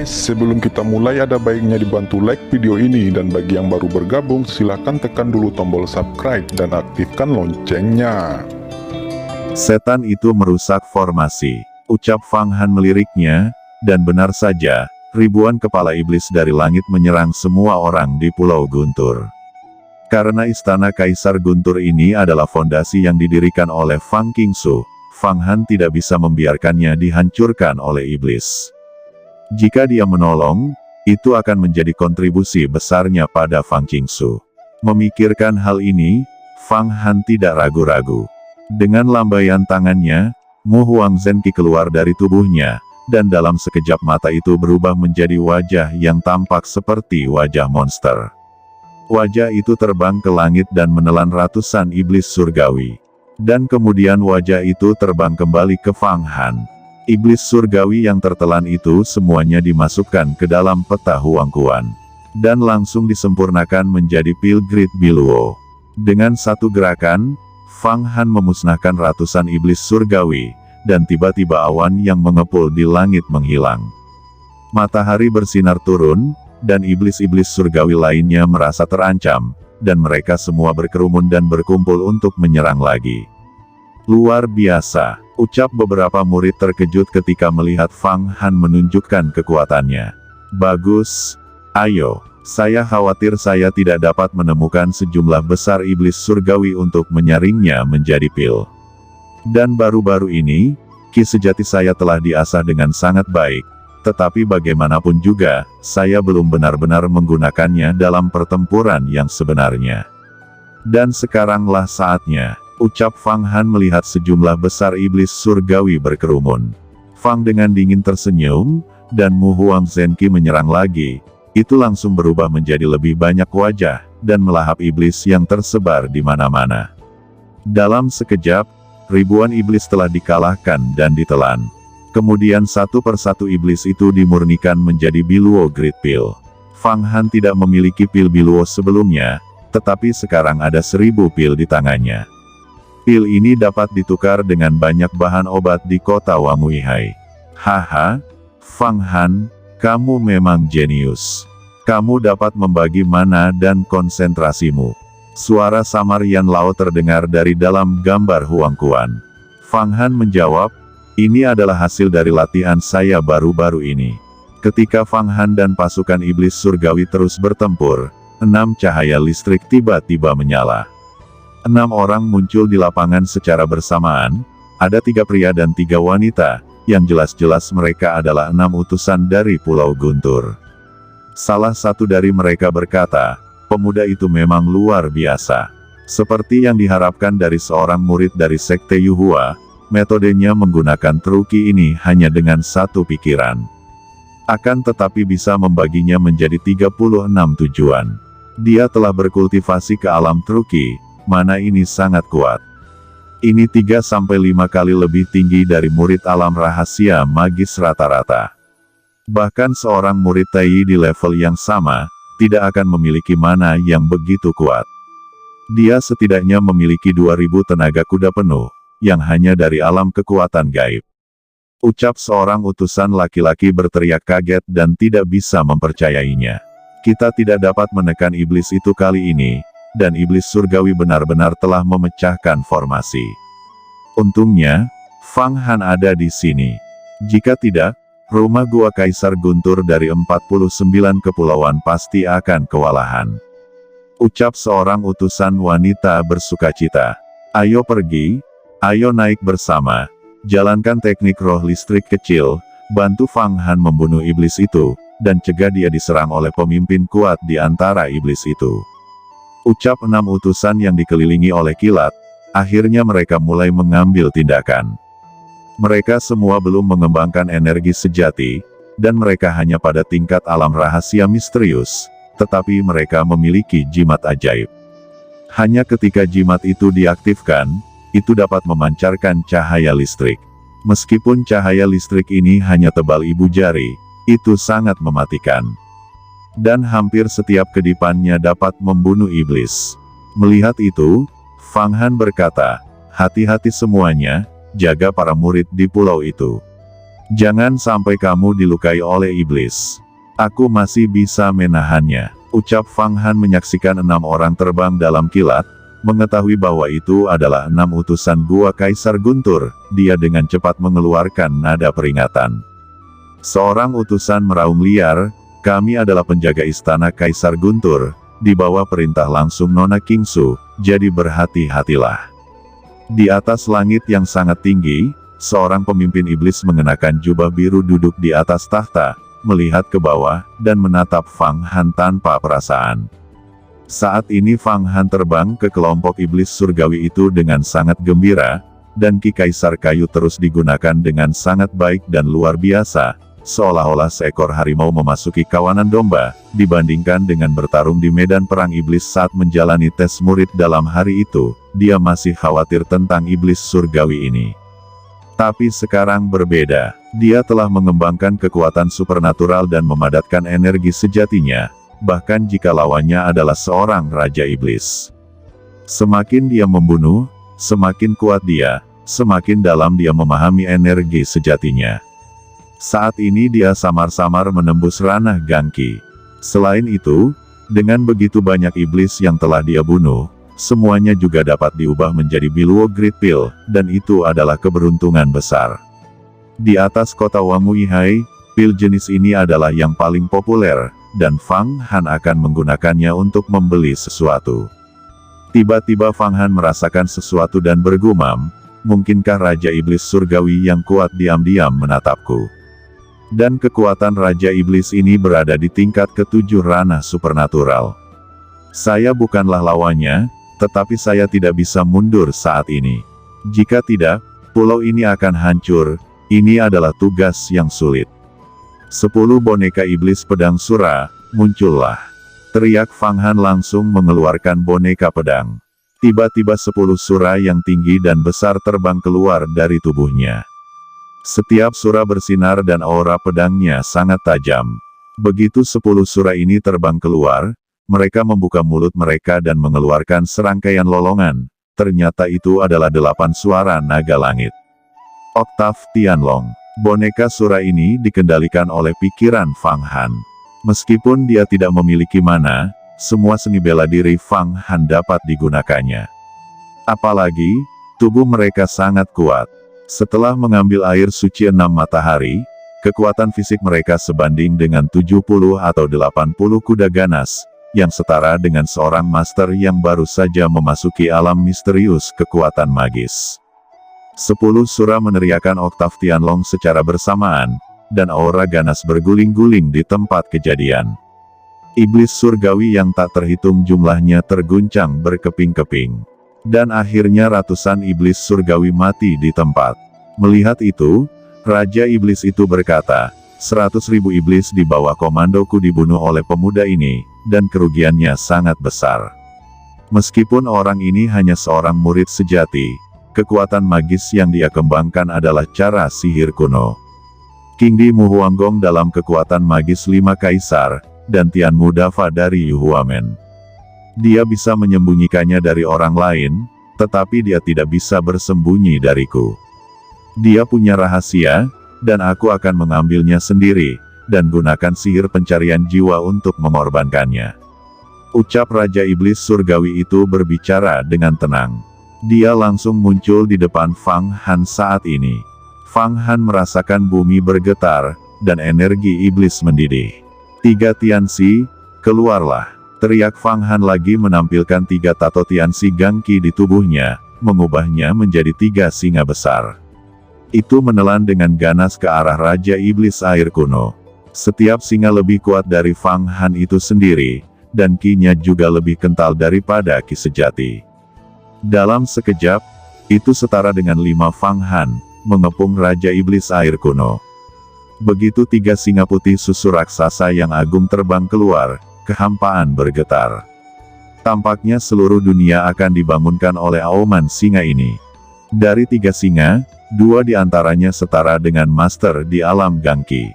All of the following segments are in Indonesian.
guys, sebelum kita mulai ada baiknya dibantu like video ini, dan bagi yang baru bergabung silahkan tekan dulu tombol subscribe dan aktifkan loncengnya. Setan itu merusak formasi, ucap Fang Han meliriknya, dan benar saja, ribuan kepala iblis dari langit menyerang semua orang di Pulau Guntur. Karena istana Kaisar Guntur ini adalah fondasi yang didirikan oleh Fang Qingsu, Fang Han tidak bisa membiarkannya dihancurkan oleh iblis. Jika dia menolong, itu akan menjadi kontribusi besarnya pada Fang Qingsu. Memikirkan hal ini, Fang Han tidak ragu-ragu. Dengan lambaian tangannya, Mu Huang Zhenqi keluar dari tubuhnya, dan dalam sekejap mata itu berubah menjadi wajah yang tampak seperti wajah monster. Wajah itu terbang ke langit dan menelan ratusan iblis surgawi. Dan kemudian wajah itu terbang kembali ke Fang Han. Iblis surgawi yang tertelan itu semuanya dimasukkan ke dalam peta Huang Quan. Dan langsung disempurnakan menjadi pil Great Biluo. Dengan satu gerakan, Fang Han memusnahkan ratusan iblis surgawi, dan tiba-tiba awan yang mengepul di langit menghilang. Matahari bersinar turun, dan iblis-iblis surgawi lainnya merasa terancam, dan mereka semua berkerumun dan berkumpul untuk menyerang lagi. Luar biasa, ucap beberapa murid terkejut ketika melihat Fang Han menunjukkan kekuatannya. Bagus, ayo, saya khawatir saya tidak dapat menemukan sejumlah besar iblis surgawi untuk menyaringnya menjadi pil. Dan baru-baru ini, ki sejati saya telah diasah dengan sangat baik. Tetapi bagaimanapun juga, saya belum benar-benar menggunakannya dalam pertempuran yang sebenarnya. Dan sekaranglah saatnya, ucap Fang Han melihat sejumlah besar iblis surgawi berkerumun. Fang dengan dingin tersenyum, dan Mu Huang Zhenqi menyerang lagi. Itu langsung berubah menjadi lebih banyak wajah, dan melahap iblis yang tersebar di mana-mana. Dalam sekejap, ribuan iblis telah dikalahkan dan ditelan. Kemudian satu persatu iblis itu dimurnikan menjadi Biluo Great Pill. Fang Han tidak memiliki pil Biluo sebelumnya, tetapi sekarang ada 1000 pil di tangannya. Pil ini dapat ditukar dengan banyak bahan obat di kota Wanguihai. Haha, Fang Han, kamu memang jenius. Kamu dapat membagi mana dan konsentrasimu. Suara samar Yan Lao terdengar dari dalam gambar Huang Quan. Fang Han menjawab, ini adalah hasil dari latihan saya baru-baru ini. Ketika Fang Han dan pasukan iblis surgawi terus bertempur, 6 cahaya listrik tiba-tiba menyala. 6 orang muncul di lapangan secara bersamaan, ada 3 pria dan 3 wanita, yang jelas-jelas mereka adalah 6 utusan dari Pulau Guntur. Salah satu dari mereka berkata, pemuda itu memang luar biasa. Seperti yang diharapkan dari seorang murid dari Sekte Yuhua, metodenya menggunakan truki ini hanya dengan satu pikiran. Akan tetapi bisa membaginya menjadi 36 tujuan. Dia telah berkultivasi ke alam truki, mana ini sangat kuat. Ini 3-5 kali lebih tinggi dari murid alam rahasia magis rata-rata. Bahkan seorang murid Tai di level yang sama, tidak akan memiliki mana yang begitu kuat. Dia setidaknya memiliki 2000 tenaga kuda penuh, yang hanya dari alam kekuatan gaib. Ucap seorang utusan laki-laki berteriak kaget dan tidak bisa mempercayainya. Kita tidak dapat menekan iblis itu kali ini, dan iblis surgawi benar-benar telah memecahkan formasi. Untungnya, Fang Han ada di sini. Jika tidak, rumah gua Kaisar Guntur dari 49 kepulauan pasti akan kewalahan. Ucap seorang utusan wanita bersukacita. Ayo pergi. Ayo naik bersama, jalankan teknik roh listrik kecil, bantu Fang Han membunuh iblis itu, dan cegah dia diserang oleh pemimpin kuat di antara iblis itu. Ucap 6 utusan yang dikelilingi oleh kilat, akhirnya mereka mulai mengambil tindakan. Mereka semua belum mengembangkan energi sejati, dan mereka hanya pada tingkat alam rahasia misterius, tetapi mereka memiliki jimat ajaib. Hanya ketika jimat itu diaktifkan, itu dapat memancarkan cahaya listrik. Meskipun cahaya listrik ini hanya tebal ibu jari, itu sangat mematikan. Dan hampir setiap kedipannya dapat membunuh iblis. Melihat itu, Fang Han berkata, hati-hati semuanya, jaga para murid di pulau itu. Jangan sampai kamu dilukai oleh iblis. Aku masih bisa menahannya. Ucap Fang Han menyaksikan 6 orang terbang dalam kilat, mengetahui bahwa itu adalah 6 utusan gua Kaisar Guntur. Dia dengan cepat mengeluarkan nada peringatan. Seorang utusan meraung liar, kami adalah penjaga istana Kaisar Guntur, di bawah perintah langsung Nona Kingsu, jadi berhati-hatilah. Di atas langit yang sangat tinggi, seorang pemimpin iblis mengenakan jubah biru duduk di atas tahta, melihat ke bawah, dan menatap Fang Han tanpa perasaan. Saat ini Fang Han terbang ke kelompok iblis surgawi itu dengan sangat gembira, dan Ki Kaisar Kayu terus digunakan dengan sangat baik dan luar biasa, seolah-olah seekor harimau memasuki kawanan domba, dibandingkan dengan bertarung di medan perang iblis saat menjalani tes murid dalam hari itu, dia masih khawatir tentang iblis surgawi ini. Tapi sekarang berbeda, dia telah mengembangkan kekuatan supernatural dan memadatkan energi sejatinya, bahkan jika lawannya adalah seorang Raja Iblis. Semakin dia membunuh, semakin kuat dia, semakin dalam dia memahami energi sejatinya. Saat ini dia samar-samar menembus ranah Gangki. Selain itu, dengan begitu banyak iblis yang telah dia bunuh, semuanya juga dapat diubah menjadi Biluo Great Pill, dan itu adalah keberuntungan besar. Di atas kota Wangmuihai, pil jenis ini adalah yang paling populer, dan Fang Han akan menggunakannya untuk membeli sesuatu. Tiba-tiba Fang Han merasakan sesuatu dan bergumam, mungkinkah Raja Iblis Surgawi yang kuat diam-diam menatapku? Dan kekuatan Raja Iblis ini berada di tingkat ke-7 ranah supernatural. Saya bukanlah lawannya, tetapi saya tidak bisa mundur saat ini. Jika tidak, pulau ini akan hancur. Ini adalah tugas yang sulit. 10 boneka iblis pedang sura, muncullah. Teriak Fang Han langsung mengeluarkan boneka pedang. Tiba-tiba 10 sura yang tinggi dan besar terbang keluar dari tubuhnya. Setiap sura bersinar dan aura pedangnya sangat tajam. Begitu 10 sura ini terbang keluar, mereka membuka mulut mereka dan mengeluarkan serangkaian lolongan. Ternyata itu adalah 8 suara naga langit. Oktav Tianlong. Boneka sura ini dikendalikan oleh pikiran Fang Han. Meskipun dia tidak memiliki mana, semua seni bela diri Fang Han dapat digunakannya. Apalagi, tubuh mereka sangat kuat. Setelah mengambil air suci 6 matahari, kekuatan fisik mereka sebanding dengan 70 atau 80 kuda ganas, yang setara dengan seorang master yang baru saja memasuki alam misterius kekuatan magis. 10 sura meneriakan Oktav Tianlong secara bersamaan, dan aura ganas berguling-guling di tempat kejadian. Iblis surgawi yang tak terhitung jumlahnya terguncang berkeping-keping. Dan akhirnya ratusan iblis surgawi mati di tempat. Melihat itu, Raja Iblis itu berkata, 100.000 iblis di bawah komandoku dibunuh oleh pemuda ini, dan kerugiannya sangat besar. Meskipun orang ini hanya seorang murid sejati, kekuatan magis yang dia kembangkan adalah cara sihir kuno. King Di Muhuanggong dalam kekuatan magis 5 kaisar, dan Tian Mudafa dari Yuhuamen. Dia bisa menyembunyikannya dari orang lain, tetapi dia tidak bisa bersembunyi dariku. Dia punya rahasia, dan aku akan mengambilnya sendiri, dan gunakan sihir pencarian jiwa untuk mengorbankannya. Ucap Raja Iblis Surgawi itu berbicara dengan tenang. Dia langsung muncul di depan Fang Han saat ini. Fang Han merasakan bumi bergetar, dan energi iblis mendidih. 3 Tianxi, keluarlah. Teriak Fang Han lagi menampilkan 3 tato Tianxi Gangki di tubuhnya, mengubahnya menjadi 3 singa besar. Itu menelan dengan ganas ke arah Raja Iblis Air kuno. Setiap singa lebih kuat dari Fang Han itu sendiri, dan ki-nya juga lebih kental daripada ki sejati. Dalam sekejap, itu setara dengan 5 Fang Han, mengepung Raja Iblis Air kuno. Begitu 3 singa putih susu raksasa yang agung terbang keluar, kehampaan bergetar. Tampaknya seluruh dunia akan dibangunkan oleh auman singa ini. Dari 3 singa, 2 diantaranya setara dengan master di alam Gangki.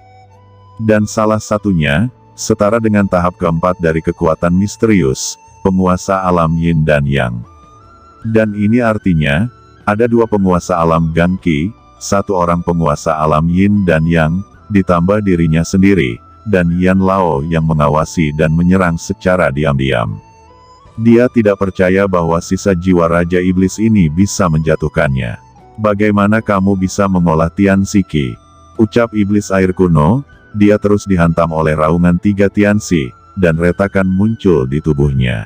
Dan salah satunya, setara dengan tahap keempat dari kekuatan misterius, penguasa alam Yin dan Yang. Dan ini artinya, ada 2 penguasa alam Gangki, satu orang penguasa alam yin dan yang, ditambah dirinya sendiri, dan Yan Lao yang mengawasi dan menyerang secara diam-diam. Dia tidak percaya bahwa sisa jiwa Raja Iblis ini bisa menjatuhkannya. Bagaimana kamu bisa mengolah Tianxi Qi? Ucap iblis air kuno, dia terus dihantam oleh raungan 3 Tianxi, dan retakan muncul di tubuhnya.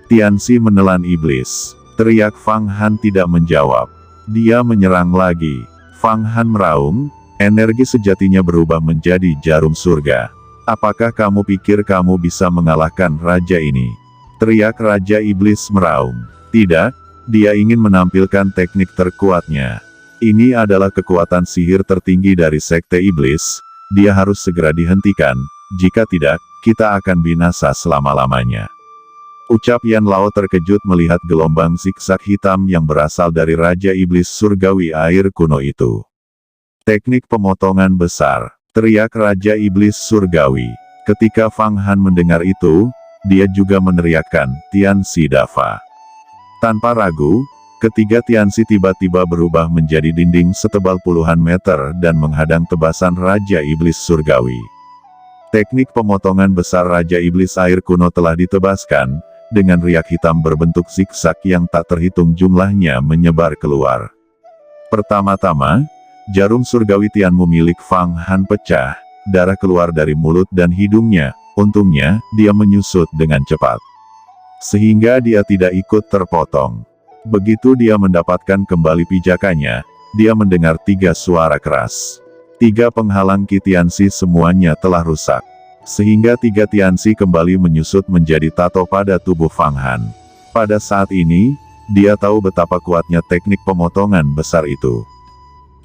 Tianxi menelan iblis. Teriak Fang Han tidak menjawab. Dia menyerang lagi. Fang Han meraung, energi sejatinya berubah menjadi jarum surga. Apakah kamu pikir kamu bisa mengalahkan raja ini? Teriak Raja Iblis meraung. Tidak, dia ingin menampilkan teknik terkuatnya. Ini adalah kekuatan sihir tertinggi dari Sekte Iblis, dia harus segera dihentikan, jika tidak, kita akan binasa selama-lamanya. Ucap Yan Lao terkejut melihat gelombang zigzag hitam yang berasal dari Raja Iblis Surgawi air kuno itu. Teknik pemotongan besar, teriak Raja Iblis Surgawi. Ketika Fang Han mendengar itu, dia juga meneriakkan, Tianxi Dafa. Tanpa ragu, ketiga Tianxi tiba-tiba berubah menjadi dinding setebal puluhan meter dan menghadang tebasan Raja Iblis Surgawi. Teknik pemotongan besar Raja Iblis air kuno telah ditebaskan, dengan riak hitam berbentuk zigzag yang tak terhitung jumlahnya menyebar keluar. Pertama-tama, jarum surgawi Tianmu milik Fang Han pecah, darah keluar dari mulut dan hidungnya, untungnya, dia menyusut dengan cepat. Sehingga dia tidak ikut terpotong. Begitu dia mendapatkan kembali pijakannya, dia mendengar 3 suara keras. 3 penghalang Qi Tianxi semuanya telah rusak. Sehingga 3 Tianxi kembali menyusut menjadi tato pada tubuh Fang Han. Pada saat ini, dia tahu betapa kuatnya teknik pemotongan besar itu.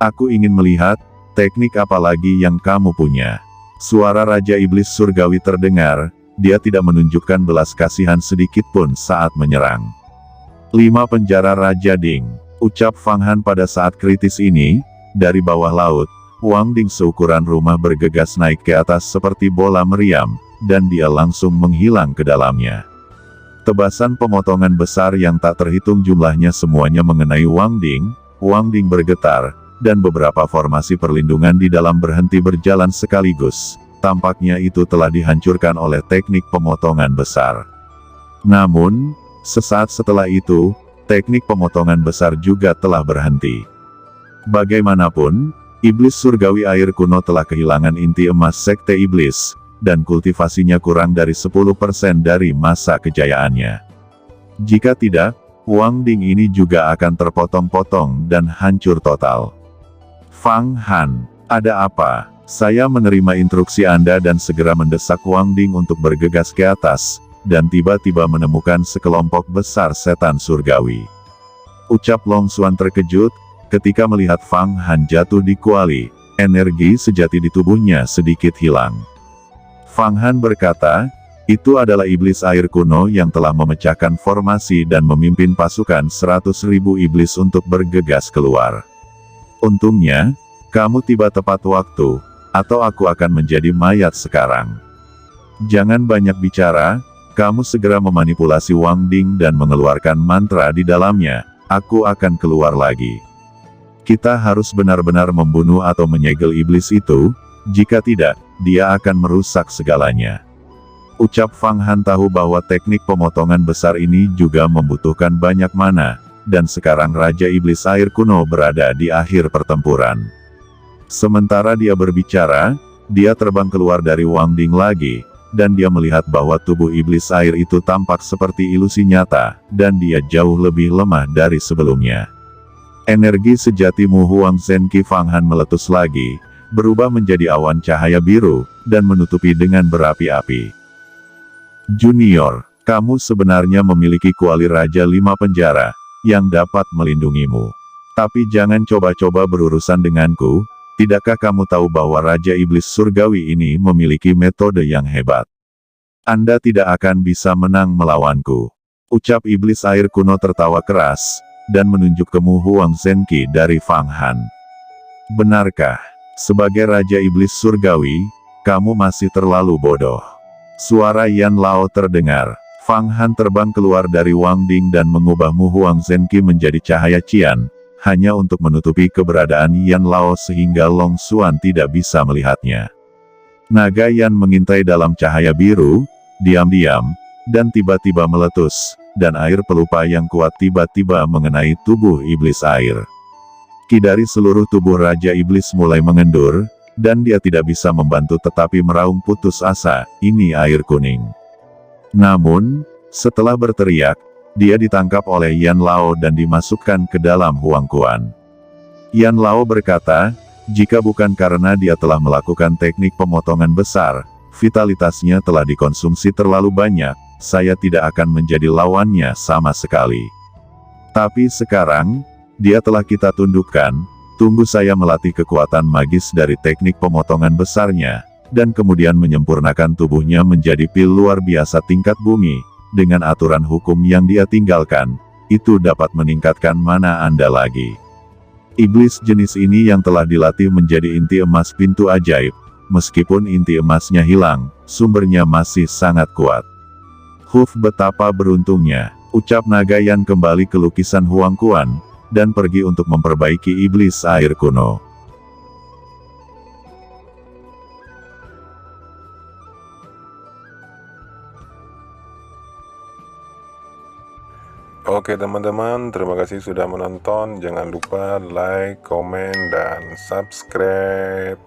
Aku ingin melihat, teknik apa lagi yang kamu punya. Suara Raja Iblis Surgawi terdengar, dia tidak menunjukkan belas kasihan sedikit pun saat menyerang. 5 penjara Raja Ding, ucap Fang Han pada saat kritis ini, dari bawah laut. Wang Ding seukuran rumah bergegas naik ke atas seperti bola meriam, dan dia langsung menghilang ke dalamnya. Tebasan pemotongan besar yang tak terhitung jumlahnya semuanya mengenai Wang Ding bergetar, dan beberapa formasi perlindungan di dalam berhenti berjalan sekaligus. Tampaknya itu telah dihancurkan oleh teknik pemotongan besar. Namun, sesaat setelah itu, teknik pemotongan besar juga telah berhenti. Bagaimanapun, Iblis Surgawi air kuno telah kehilangan inti emas Sekte Iblis, dan kultivasinya kurang dari 10% dari masa kejayaannya. Jika tidak, Wang Ding ini juga akan terpotong-potong dan hancur total. Fang Han, ada apa? Saya menerima instruksi Anda dan segera mendesak Wang Ding untuk bergegas ke atas, dan tiba-tiba menemukan sekelompok besar setan surgawi. Ucap Long Xuan terkejut, ketika melihat Fang Han jatuh di kuali, energi sejati di tubuhnya sedikit hilang. Fang Han berkata, itu adalah iblis air kuno yang telah memecahkan formasi dan memimpin pasukan 100.000 iblis untuk bergegas keluar. Untungnya, kamu tiba tepat waktu, atau aku akan menjadi mayat sekarang. Jangan banyak bicara, kamu segera memanipulasi Wang Ding dan mengeluarkan mantra di dalamnya, aku akan keluar lagi. Kita harus benar-benar membunuh atau menyegel iblis itu, jika tidak, dia akan merusak segalanya. Ucap Fang Han tahu bahwa teknik pemotongan besar ini juga membutuhkan banyak mana, dan sekarang Raja Iblis air kuno berada di akhir pertempuran. Sementara dia berbicara, dia terbang keluar dari Wang Ding lagi, dan dia melihat bahwa tubuh iblis air itu tampak seperti ilusi nyata, dan dia jauh lebih lemah dari sebelumnya. Energi sejati Mu Huang Zenqi Fang Han meletus lagi, berubah menjadi awan cahaya biru, dan menutupi dengan berapi-api. Junior, kamu sebenarnya memiliki kuali Raja 5 penjara, yang dapat melindungimu. Tapi jangan coba-coba berurusan denganku, tidakkah kamu tahu bahwa Raja Iblis Surgawi ini memiliki metode yang hebat? Anda tidak akan bisa menang melawanku. Ucap iblis air kuno tertawa keras, dan menunjuk ke Mu Huang Zenqi dari Fang Han. Benarkah, sebagai Raja Iblis Surgawi, kamu masih terlalu bodoh? Suara Yan Lao terdengar. Fang Han terbang keluar dari Wang Ding dan mengubah Mu Huang Zenqi menjadi cahaya cian, hanya untuk menutupi keberadaan Yan Lao sehingga Long Xuan tidak bisa melihatnya. Naga Yan mengintai dalam cahaya biru, diam-diam, dan tiba-tiba meletus, dan air pelupa yang kuat tiba-tiba mengenai tubuh iblis air. Dari seluruh tubuh Raja Iblis mulai mengendur, dan dia tidak bisa membantu tetapi meraung putus asa, ini air kuning. Namun, setelah berteriak, dia ditangkap oleh Yan Lao dan dimasukkan ke dalam Huangquan. Yan Lao berkata, jika bukan karena dia telah melakukan teknik pemotongan besar, vitalitasnya telah dikonsumsi terlalu banyak, saya tidak akan menjadi lawannya sama sekali. Tapi sekarang, dia telah kita tundukkan, tunggu saya melatih kekuatan magis dari teknik pemotongan besarnya, dan kemudian menyempurnakan tubuhnya menjadi pil luar biasa tingkat bumi, dengan aturan hukum yang dia tinggalkan, itu dapat meningkatkan mana Anda lagi. Iblis jenis ini yang telah dilatih menjadi inti emas pintu ajaib, meskipun inti emasnya hilang, sumbernya masih sangat kuat. Betapa beruntungnya, ucap naga Yan kembali ke lukisan Huangquan, dan pergi untuk memperbaiki iblis air kuno. Oke teman-teman, terima kasih sudah menonton. Jangan lupa like, komen, dan subscribe.